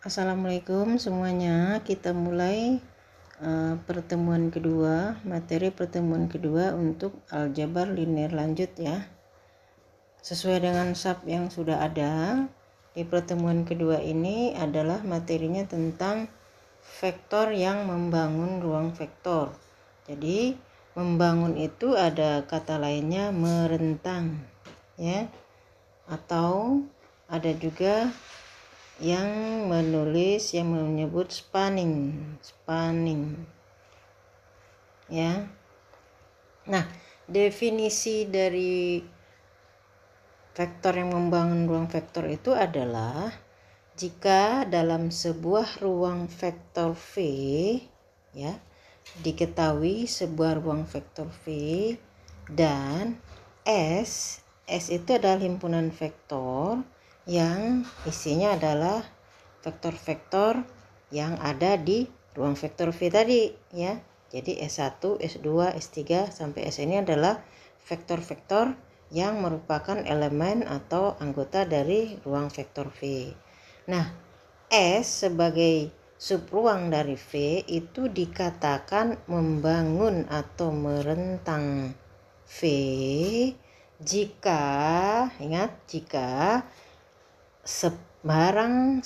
Assalamualaikum semuanya. Kita mulai pertemuan kedua, materi pertemuan kedua untuk aljabar linear lanjut ya. Sesuai dengan SAP yang sudah ada, di pertemuan kedua ini adalah materinya tentang vektor yang membangun ruang vektor. Jadi membangun itu ada kata lainnya merentang ya, atau ada juga yang menyebut spanning ya. Nah, definisi dari vektor yang membangun ruang vektor itu adalah jika dalam sebuah ruang vektor V ya, diketahui sebuah ruang vektor V dan S itu adalah himpunan vektor yang isinya adalah vektor-vektor yang ada di ruang vektor V tadi ya. Jadi S1, S2, S3 sampai S ini adalah vektor-vektor yang merupakan elemen atau anggota dari ruang vektor V. Nah, S sebagai subruang dari V itu dikatakan membangun atau merentang V jika sembarang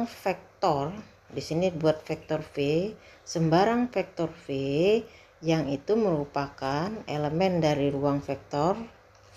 vektor, di sini buat vektor V, sembarang vektor V yang itu merupakan elemen dari ruang vektor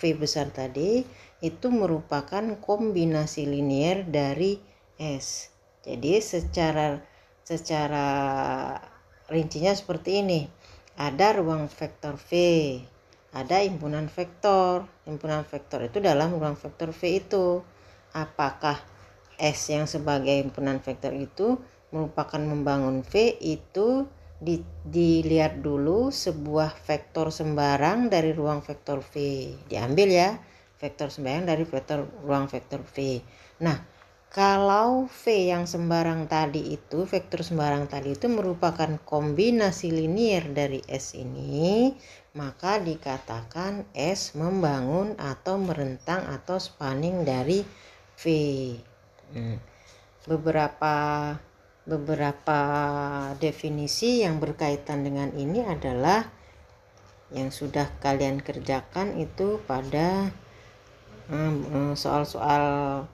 V besar tadi itu merupakan kombinasi linier dari S. Jadi secara rincinya seperti ini. Ada ruang vektor V, ada himpunan vektor. Himpunan vektor itu dalam ruang vektor V itu. Apakah S yang sebagai himpunan vektor itu merupakan membangun V itu dilihat dulu sebuah vektor sembarang dari ruang vektor V. Diambil ya, vektor sembarang dari ruang vektor V. Nah, kalau V yang sembarang tadi itu, vektor sembarang tadi itu merupakan kombinasi linier dari S ini, maka dikatakan S membangun atau merentang atau spanning dari V. Beberapa definisi yang berkaitan dengan ini adalah yang sudah kalian kerjakan itu pada soal-soal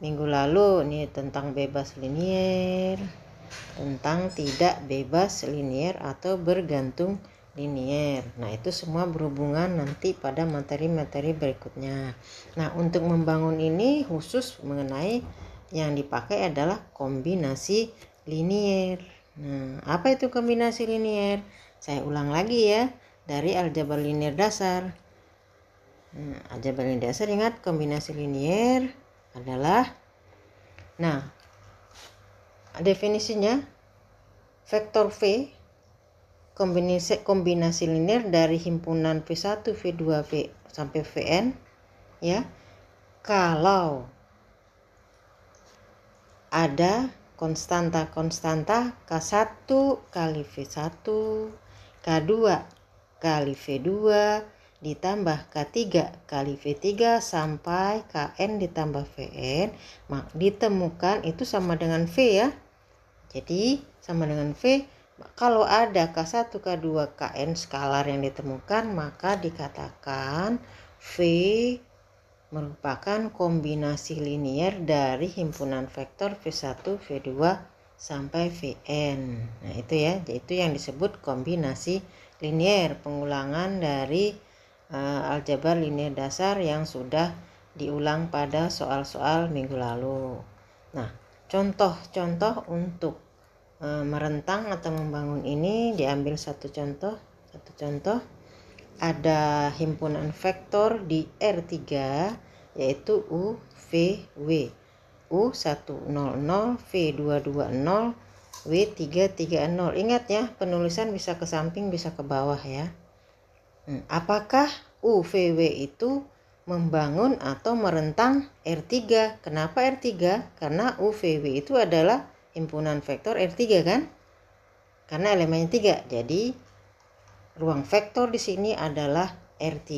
minggu lalu nih, tentang bebas linier, tentang tidak bebas linier atau bergantung linier. Nah, itu semua berhubungan nanti pada materi-materi berikutnya. Nah, untuk membangun ini khusus mengenai yang dipakai adalah kombinasi linier. Nah, apa itu kombinasi linier? Saya ulang lagi ya, dari aljabar linier dasar. Nah, aljabar linier dasar, ingat kombinasi linier adalah, nah, definisinya vektor V kombinasi linier dari himpunan V1, V2, V sampai Vn ya, kalau ada konstanta K1 kali V1, K2 kali V2 ditambah K3 kali V3 sampai Kn ditambah Vn, ditemukan itu sama dengan V ya. Jadi sama dengan V. Kalau ada K1, K2, Kn skalar yang ditemukan, maka dikatakan V merupakan kombinasi linier dari himpunan vektor V1, V2 sampai Vn. Nah, itu ya, itu yang disebut kombinasi linier, pengulangan dari aljabar linier dasar yang sudah diulang pada soal-soal minggu lalu. Nah, contoh-contoh untuk merentang atau membangun ini diambil satu contoh. Ada himpunan vektor di R3 yaitu U, V, W. U100, V220, W330. Ingat ya, penulisan bisa ke samping bisa ke bawah ya. Apakah UVW itu membangun atau merentang R3? Kenapa R3? Karena UVW itu adalah himpunan vektor R3 kan? Karena elemennya 3. Jadi ruang vektor di sini adalah R3.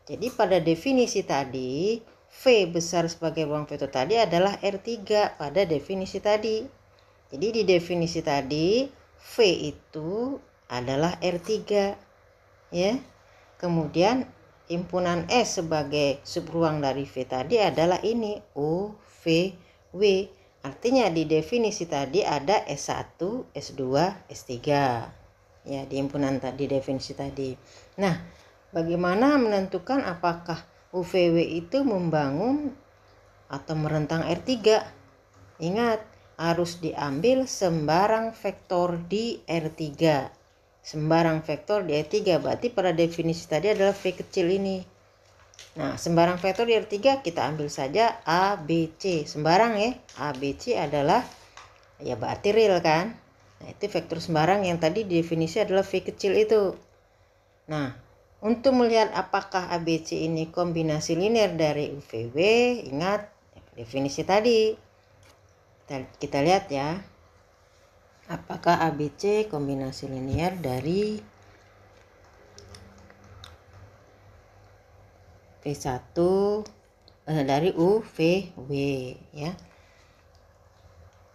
Jadi pada definisi tadi, V besar sebagai ruang vektor tadi adalah R3 pada definisi tadi. Jadi di definisi tadi V itu adalah R3 ya. Kemudian himpunan S sebagai subruang dari V tadi adalah ini UVW. Artinya di definisi tadi ada S1, S2, S3. Ya, di himpunan tadi definisi tadi. Nah, bagaimana menentukan apakah UVW itu membangun atau merentang R3? Ingat, harus diambil sembarang vektor di R3. Sembarang vektor di R3 berarti pada definisi tadi adalah V kecil ini. Nah, sembarang vektor di R3 kita ambil saja A, B, C. Sembarang ya, A, B, C adalah ya berarti real kan. Nah, itu vektor sembarang yang tadi definisi adalah V kecil itu. Nah, untuk melihat apakah A, B, C ini kombinasi linear dari UVW, ingat definisi tadi. Kita lihat ya. Apakah ABC kombinasi linear dari V1 dari UVW ya.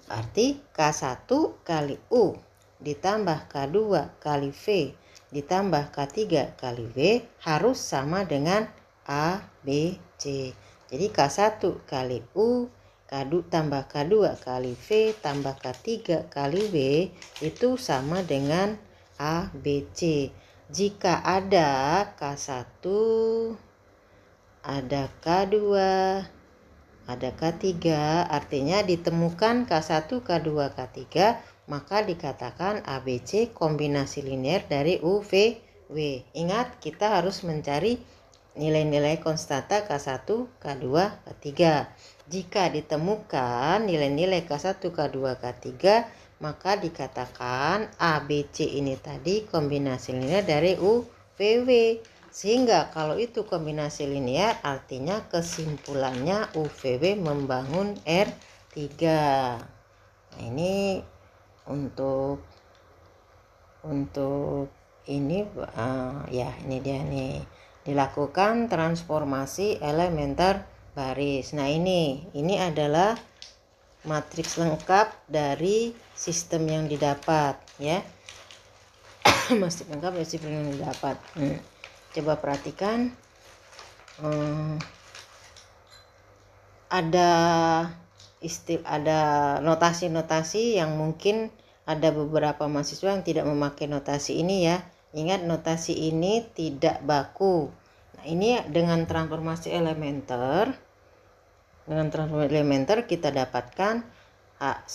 Berarti K1 kali U ditambah K2 kali V ditambah K3 kali V harus sama dengan ABC. Jadi K1 kali U tambah K2 kali V tambah K3 kali V itu sama dengan ABC. Jika ada K1, ada K2, ada K3, artinya ditemukan K1, K2, K3, maka dikatakan ABC kombinasi linear dari UVW. Ingat, kita harus mencari nilai-nilai konstanta K1, K2, K3. Jika ditemukan nilai-nilai K1, K2, K3, maka dikatakan ABC ini tadi kombinasi linear dari UVW. Sehingga kalau itu kombinasi linear artinya kesimpulannya UVW membangun R3. Nah, ini untuk ini ya ini dia nih, dilakukan transformasi elementer baris. Nah, ini adalah matriks lengkap dari sistem yang didapat ya. Matriks lengkap dari sistem yang didapat. Coba perhatikan, ada notasi-notasi yang mungkin ada beberapa mahasiswa yang tidak memakai notasi ini ya. Ingat, notasi ini tidak baku. Nah, ini dengan transformasi elementer. Dengan transformasi elementer kita dapatkan 1,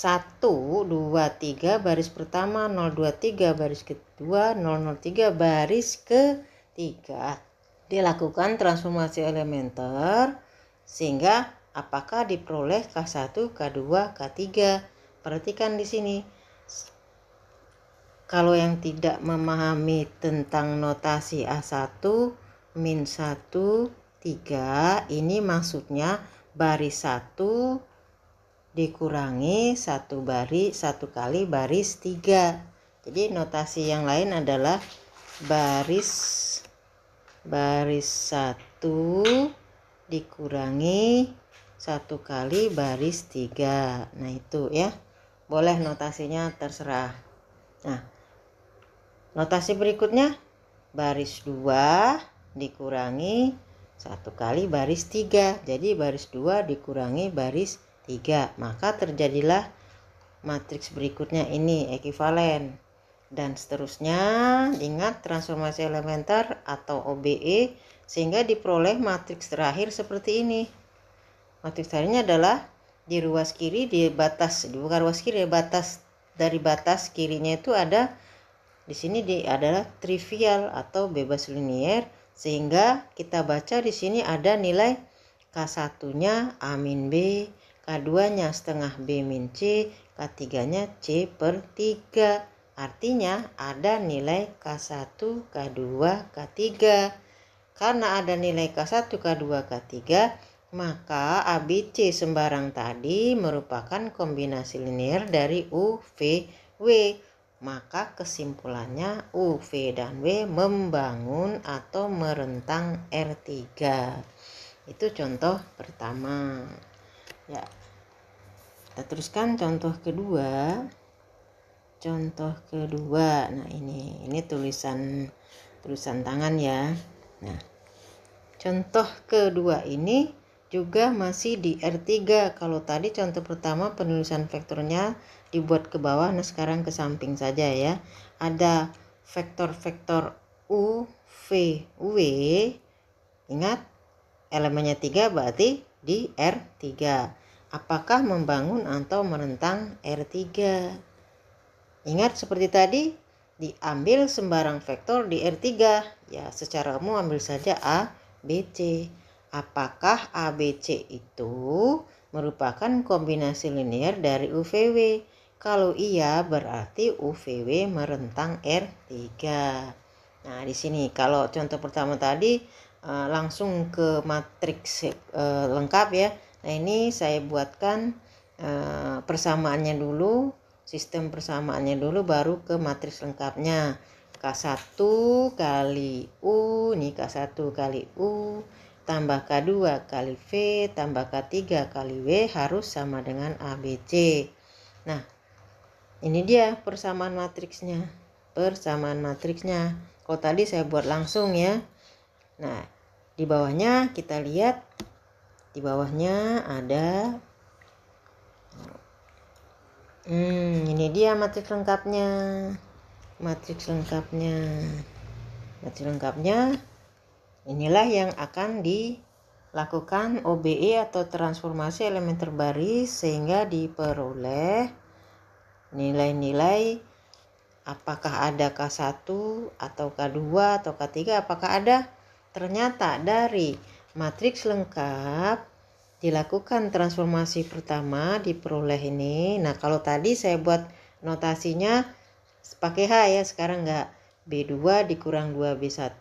2, 3 baris pertama, 0, 2, 3 baris kedua, 0, 0, 3 baris ketiga. Dilakukan transformasi elementer sehingga apakah diperoleh K1, K2, K3. Perhatikan di sini. Kalau yang tidak memahami tentang notasi A1, min 1, 3, ini maksudnya baris 1 dikurangi 1 kali baris 3. Jadi notasi yang lain adalah baris 1 dikurangi 1 kali baris 3. Nah, itu ya. Boleh notasinya terserah. Nah, notasi berikutnya baris 2 dikurangi 1 kali baris 3. Jadi baris 2 dikurangi baris 3. Maka terjadilah matriks berikutnya ini ekuivalen. Dan seterusnya, ingat transformasi elementer atau OBE sehingga diperoleh matriks terakhir seperti ini. Matriks terakhirnya adalah di ruas kiri di batas, bukan ruas kiri, batas dari batas kirinya itu ada di sini adalah trivial atau bebas linier, sehingga kita baca di sini ada nilai K1-nya A min B, K2-nya setengah B min C, K3-nya C per 3. Artinya ada nilai K1, K2, K3. Karena ada nilai K1, K2, K3, maka ABC sembarang tadi merupakan kombinasi linear dari U, V, W. Maka kesimpulannya U, V, dan W membangun atau merentang R3. Itu contoh pertama. Ya. Kita teruskan contoh kedua. Nah ini tulisan tangan ya. Nah, contoh kedua ini juga masih di R3. Kalau tadi contoh pertama penulisan vektornya dibuat ke bawah, nah sekarang ke samping saja ya. Ada vektor-vektor U, V, W. Ingat, elemennya 3 berarti di R3. Apakah membangun atau merentang R3? Ingat seperti tadi, diambil sembarang vektor di R3. Ya, secara umum ambil saja A, B, C. Apakah A, B, C itu merupakan kombinasi linear dari U, V, W? Kalau iya, berarti U, V, W merentang R3. Nah, di sini kalau contoh pertama tadi langsung ke matriks lengkap ya. Nah, ini saya buatkan persamaannya dulu. Sistem persamaannya dulu baru ke matriks lengkapnya. K1 kali U, ini K1 kali U, tambah K2 kali V, tambah K3 kali W harus sama dengan ABC. Nah, ini dia persamaan matriksnya. Kalau tadi saya buat langsung ya. Nah, di bawahnya kita lihat, di bawahnya ada ini dia matriks lengkapnya. Inilah yang akan dilakukan OBE atau transformasi elemen terbaris sehingga diperoleh nilai-nilai apakah ada K1 atau K2 atau K3, apakah ada. Ternyata dari matriks lengkap dilakukan transformasi pertama diperoleh ini. Nah, kalau tadi saya buat notasinya pakai H ya, sekarang enggak. B2 dikurang 2B1.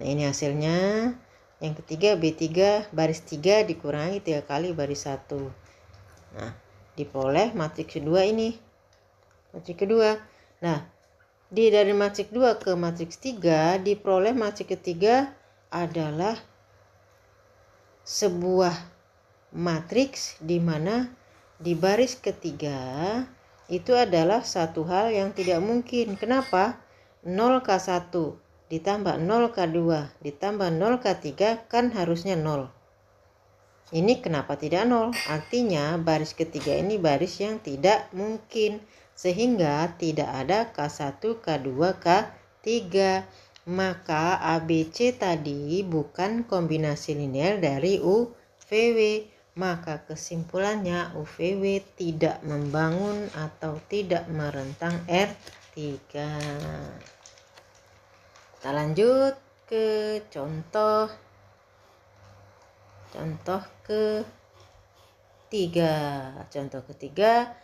Nah, ini hasilnya. Yang ketiga B3 baris 3 dikurangi 3 kali baris 1. Nah, diperoleh matriks kedua ini. Matriks kedua. Nah, dari matriks 2 ke matriks 3 diperoleh matriks ketiga adalah sebuah matriks di mana di baris ketiga itu adalah satu hal yang tidak mungkin. Kenapa? 0K1 ditambah 0K2 ditambah 0K3 kan harusnya 0. Ini kenapa tidak 0? Artinya baris ketiga ini baris yang tidak mungkin. Sehingga tidak ada K1, K2, K3. Maka ABC tadi bukan kombinasi linear dari U, V, W. Maka kesimpulannya U, V, W tidak membangun atau tidak merentang R3. Kita lanjut ke contoh ketiga.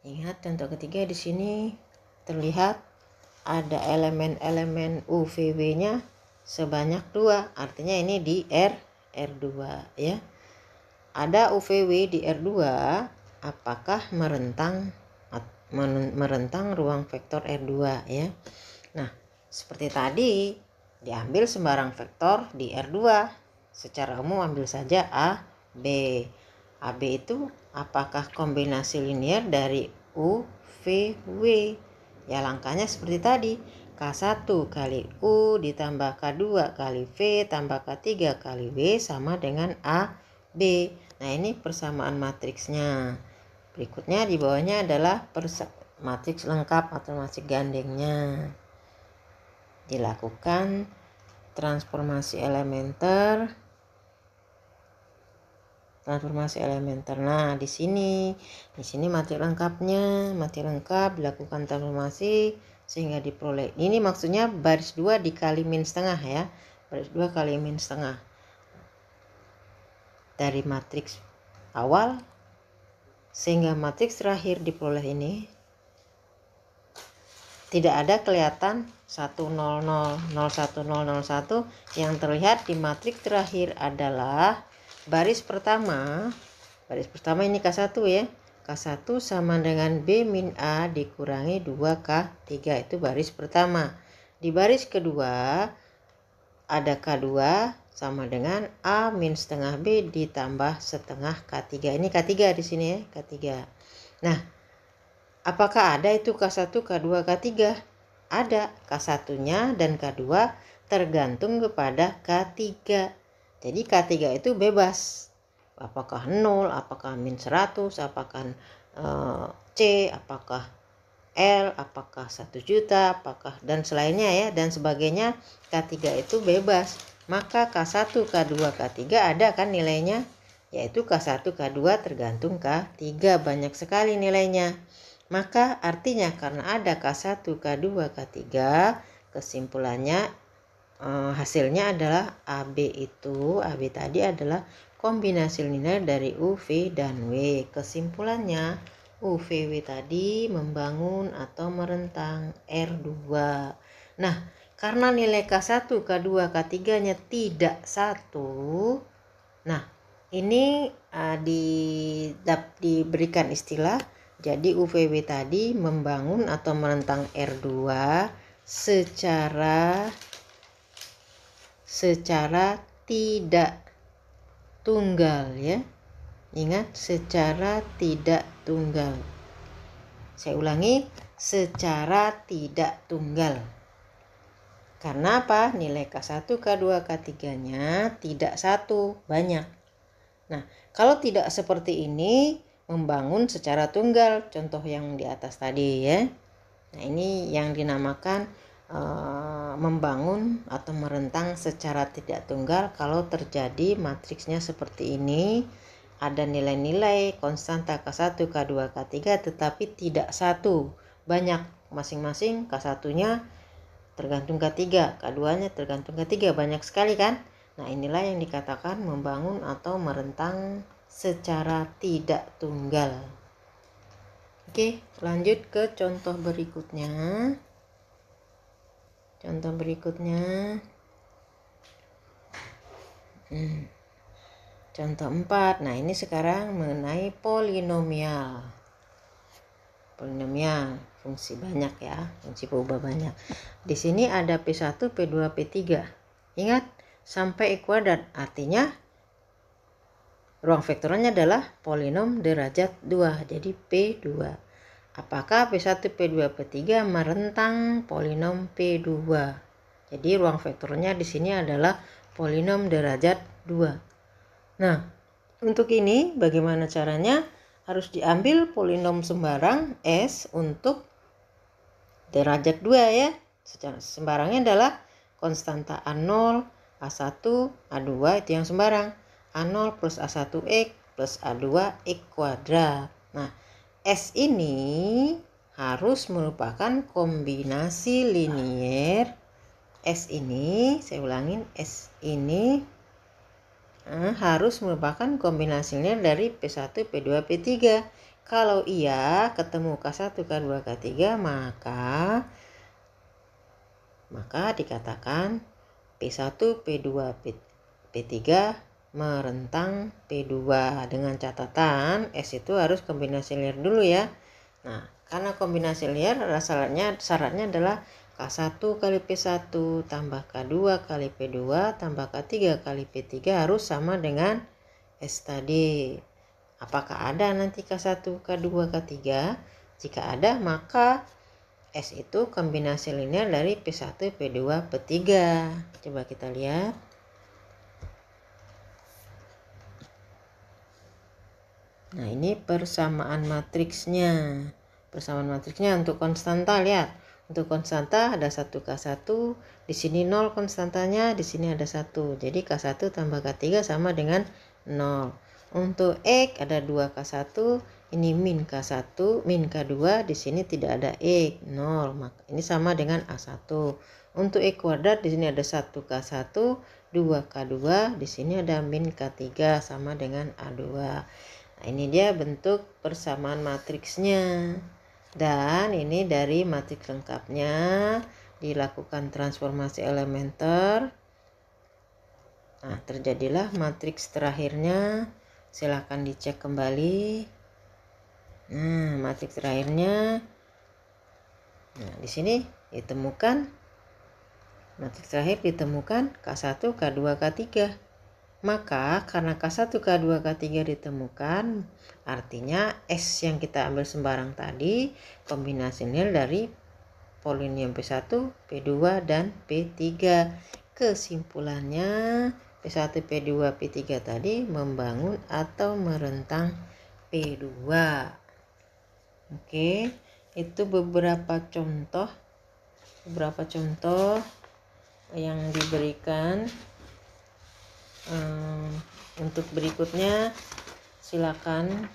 Ingat contoh ketiga di sini terlihat ada elemen-elemen U, V, W-nya sebanyak 2. Artinya ini di R2 ya. Ada U, V, W di R2, apakah merentang ruang vektor R2 ya. Nah, seperti tadi diambil sembarang vektor di R2. Secara umum ambil saja A, B. AB itu apakah kombinasi linear dari U, V, W? Ya, langkahnya seperti tadi. K1 kali U ditambah K2 kali V tambah K3 kali W sama dengan A, B. Nah, ini persamaan matriksnya. Berikutnya di bawahnya adalah matriks lengkap atau matriks gandengnya. Dilakukan transformasi elementer. Nah, di sini matriks lengkapnya. Matriks lengkap dilakukan transformasi sehingga diperoleh. Ini maksudnya baris 2 dikali min setengah ya. Baris 2 kali min setengah. Dari matriks awal sehingga matriks terakhir diperoleh ini tidak ada kelihatan 1 0 0 0 1 0 0 1. Yang terlihat di matriks terakhir adalah baris pertama ini K1 ya. K1 sama dengan B min A dikurangi 2K3, itu baris pertama. Di baris kedua ada K2 sama dengan A min setengah B ditambah setengah K3. Ini K3 di sini ya, K3. Nah, apakah ada itu K1, K2, K3? Ada. K1-nya dan K2 tergantung kepada K3. Jadi K3 itu bebas. Apakah 0, apakah min 100, apakah C, apakah L, apakah 1 juta, apakah dan selainnya ya, dan sebagainya. K3 itu bebas. Maka K1, K2, K3 ada kan nilainya, yaitu K1, K2 tergantung K3, banyak sekali nilainya. Maka artinya karena ada K1, K2, K3, kesimpulannya hasilnya adalah AB tadi adalah kombinasi linear dari U, V, dan W. Kesimpulannya U, V, W tadi membangun atau merentang R2. Nah, karena nilai K1, K2, K3-nya tidak satu, nah ini diberikan istilah, jadi U, V, W tadi membangun atau merentang R2 secara tidak tunggal ya. Ingat, secara tidak tunggal. Saya ulangi, secara tidak tunggal. Karena apa? Nilai K1, K2, K3-nya tidak satu, banyak. Nah, kalau tidak seperti ini, membangun secara tunggal, contoh yang di atas tadi ya. Nah, ini yang dinamakan membangun atau merentang secara tidak tunggal kalau terjadi matriksnya seperti ini. Ada nilai-nilai konstanta K1, K2, K3 tetapi tidak satu, banyak, masing-masing K1-nya tergantung K3, K2-nya tergantung K3, banyak sekali kan. Nah, inilah yang dikatakan membangun atau merentang secara tidak tunggal. Oke, lanjut ke contoh berikutnya. Contoh berikutnya. Contoh 4. Nah, ini sekarang mengenai polinomial. Polinomial, fungsi banyak ya, fungsi berubah banyak. Di sini ada P1, P2, P3. Ingat, sampai E kuadrat. Artinya ruang vektorannya adalah polinom derajat 2, jadi P2. Apakah P1, P2, P3 merentang polinom P2? Jadi ruang vektornya di sini adalah polinom derajat 2. Nah, untuk ini bagaimana caranya? Harus diambil polinom sembarang S untuk derajat 2 ya. Secara sembarangnya adalah konstanta A0, A1, A2 itu yang sembarang. A0 plus A1X plus A2X kuadrat. Nah, S ini harus merupakan kombinasi linier. S ini, saya ulangin, S ini harus merupakan kombinasi linier dari P1, P2, P3. Kalau iya ketemu K1, K2, K3 maka dikatakan P1, P2, P3 merentang P2 dengan catatan S itu harus kombinasi linear dulu ya. Nah, karena kombinasi linear syaratnya adalah K1 kali P1 tambah K2 kali P2 tambah K3 kali P3 harus sama dengan S tadi. Apakah ada nanti K1, K2, K3? Jika ada, maka S itu kombinasi linear dari P1, P2, P3. Coba kita lihat. Nah, ini persamaan matriksnya. Persamaan matriksnya untuk konstanta, lihat. Untuk konstanta ada 1 K1, di sini 0 konstantanya, di sini ada 1. Jadi K1 tambah K3 sama dengan 0. Untuk X ada 2 K1, ini min K1, min K2, di sini tidak ada X, 0. Maka ini sama dengan A1. Untuk X kuadrat di sini ada 1 K1, 2 K2, di sini ada min K3 sama dengan A2. Nah, ini dia bentuk persamaan matriksnya. Dan ini dari matriks lengkapnya dilakukan transformasi elementer. Nah, terjadilah matriks terakhirnya. Silahkan dicek kembali. Nah, matriks terakhirnya. Nah, di sini ditemukan Matriks terakhir ditemukan K1, K2, K3. Maka karena K1, K2, K3 ditemukan, artinya S yang kita ambil sembarang tadi kombinasi nil dari polinomial P1, P2, dan P3. Kesimpulannya P1, P2, P3 tadi membangun atau merentang P2. Oke, itu beberapa contoh yang diberikan. Untuk berikutnya silakan,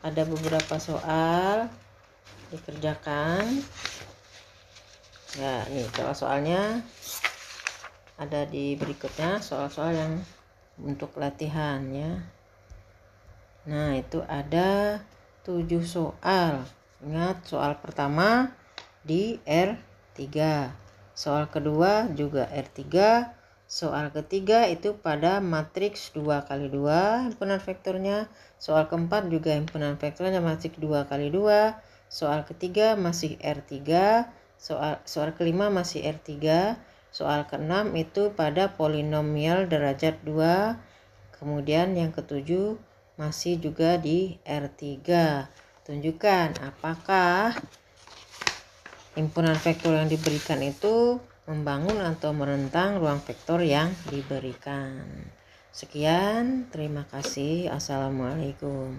ada beberapa soal dikerjakan ya. Ini soal-soalnya ada di berikutnya, soal-soal yang untuk latihan ya. Nah, itu ada 7 soal. Ingat, soal pertama di R3, soal kedua juga R3, soal ketiga itu pada matriks 2x2 himpunan vektornya, soal keempat juga himpunan vektornya matriks 2x2, soal ketiga masih R3, soal kelima masih R3, soal keenam itu pada polinomial derajat 2, kemudian yang ketujuh masih juga di R3. Tunjukkan apakah himpunan vektor yang diberikan itu membangun atau merentang ruang vektor yang diberikan. Sekian, terima kasih. Assalamualaikum.